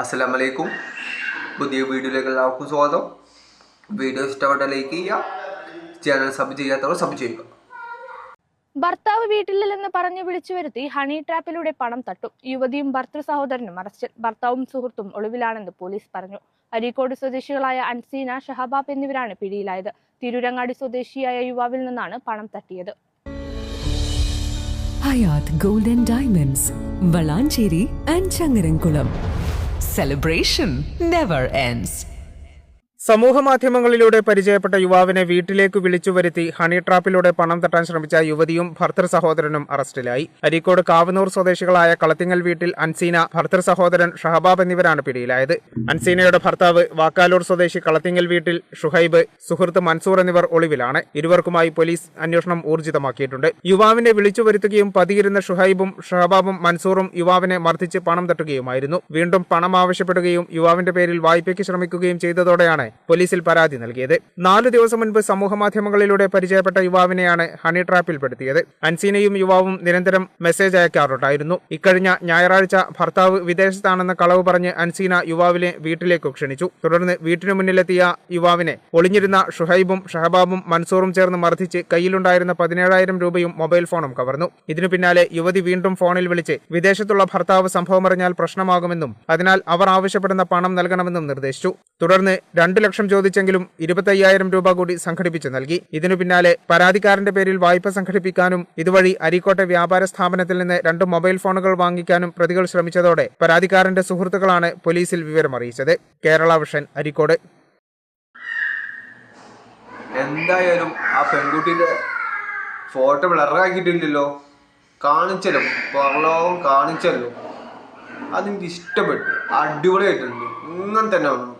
അസ്സലാമലൈക്കും. പുതിയ വീഡിയോയിലേക്ക് എല്ലാവർക്കും സ്വാഗതം. വീഡിയോ ഇഷ്ടപ്പെട്ട ലൈക്ക് ചെയ്യുക, ചാനൽ സബ് ചെയ്യാത്തവർ സബ് ചെയ്യുക. ഭർത്താവ് വീട്ടിലില്ലെന്ന് പറഞ്ഞ് വിളിച്ചു വരുത്തി ഹണി ട്രാപ്പിലൂടെ പണം തട്ടും. യുവതിയും ഭർത്തൃ സഹോദരനും അറസ്റ്റിൽ. ഭർത്താവും സുഹൃത്തും ഒളിവിലാണെന്ന് പോലീസ് പറഞ്ഞു. അരീക്കോട് സ്വദേശികളായ അൻസീന, ഷഹബാബ് എന്നിവരാണ് പിടിയിലായത്. തിരൂരങ്ങാടി സ്വദേശിയായ യുവാവിൽ നിന്നാണ് പണം തട്ടിയത്. Hayath gold and diamonds, Valanchery and Changaramkulam. Celebration never ends. സമൂഹമാധ്യമങ്ങളിലൂടെ പരിചയപ്പെട്ട യുവാവിനെ വീട്ടിലേക്ക് വിളിച്ചു വരുത്തി ഹണി ട്രാപ്പിലൂടെ പണം തട്ടാൻ ശ്രമിച്ച യുവതിയും ഭർത്തൃ സഹോദരനും അറസ്റ്റിലായി. അരീക്കോട് കാവനൂർ സ്വദേശികളായ കളത്തിങ്ങൽ വീട്ടിൽ അൻസീന, ഭർത്തൃ സഹോദരൻ ഷഹബാബ് എന്നിവരാണ് പിടിയിലായത്. അൻസീനയുടെ ഭർത്താവ് വാക്കാലൂർ സ്വദേശി കളത്തിങ്ങൽ വീട്ടിൽ ഷുഹൈബ്, സുഹൃത്ത് മൻസൂർ എന്നിവർ ഒളിവിലാണ്. ഇരുവർക്കുമായി പോലീസ് അന്വേഷണം ഊർജിതമാക്കിയിട്ടുണ്ട്. യുവാവിനെ വിളിച്ചു വരുത്തുകയും പതിയിരുന്ന ഷുഹൈബും ഷഹബാബും മൻസൂറും യുവാവിനെ മർദ്ദിച്ച് പണം തട്ടുകയുമായിരുന്നു. വീണ്ടും പണം ആവശ്യപ്പെടുകയും യുവാവിന്റെ പേരിൽ വായ്പയ്ക്ക് ശ്രമിക്കുകയും ചെയ്തതോടെയാണ് പോലീസിൽ പരാതി നൽകിയത്. 4 ദിവസം മുൻപ് സമൂഹമാധ്യമങ്ങളിലൂടെ പരിചയപ്പെട്ട യുവാവിനെയാണ് ഹണി ട്രാപ്പിൽപ്പെടുത്തിയത്. അൻസീനയും യുവാവും നിരന്തരം മെസ്സേജ് അയക്കാറുണ്ടായിരുന്നു. ഇക്കഴിഞ്ഞ ഞായറാഴ്ച ഭർത്താവ് വിദേശത്താണെന്ന കളവ് പറഞ്ഞ് അൻസീന യുവാവിനെ വീട്ടിലേക്ക് ക്ഷണിച്ചു. തുടർന്ന് വീട്ടിനു മുന്നിലെത്തിയ യുവാവിനെ ഒളിഞ്ഞിരുന്ന ഷുഹൈബും ഷഹബാബും മൻസൂറും ചേർന്ന് മർദ്ദിച്ച് കയ്യിലുണ്ടായിരുന്ന 17,000 രൂപയും മൊബൈൽ ഫോണും കവർന്നു. ഇതിനു പിന്നാലെ യുവതി വീണ്ടും ഫോണിൽ വിളിച്ച് വിദേശത്തുള്ള ഭർത്താവ് സംഭവമറിഞ്ഞാൽ പ്രശ്നമാകുമെന്നും അതിനാൽ അവർ ആവശ്യപ്പെടുന്ന പണം നൽകണമെന്നും നിർദ്ദേശിച്ചു. തുടർന്ന് 2 ലക്ഷം ചോദിച്ചെങ്കിലും 25,000 രൂപ കൂടി സംഘടിപ്പിച്ചു നൽകി. ഇതിനു പിന്നാലെ പരാതിക്കാരന്റെ പേരിൽ വായ്പ സംഘടിപ്പിക്കാനും ഇതുവഴി അരീക്കോട്ടെ വ്യാപാര സ്ഥാപനത്തിൽ നിന്ന് 2 മൊബൈൽ ഫോണുകൾ വാങ്ങിക്കാനും പ്രതികൾ ശ്രമിച്ചതോടെ പരാതിക്കാരന്റെ സുഹൃത്തുക്കളാണ് പോലീസിൽ വിവരമറിയിച്ചത്. കേരള വിഷൻ, അരീക്കോട്. എന്തായാലും ആ പെൺകുട്ടിയുടെ ഫോട്ടോ ബ്ലറാക്കിയിട്ടില്ലല്ലോ, കാണിച്ചല്ലോ, പുറലോകം കാണിച്ചല്ലോ. അതെനിക്ക് ഇഷ്ടപ്പെട്ടു, അടിപൊളിയായിട്ടുണ്ട്. ഇങ്ങനെ തന്നെ വേണം.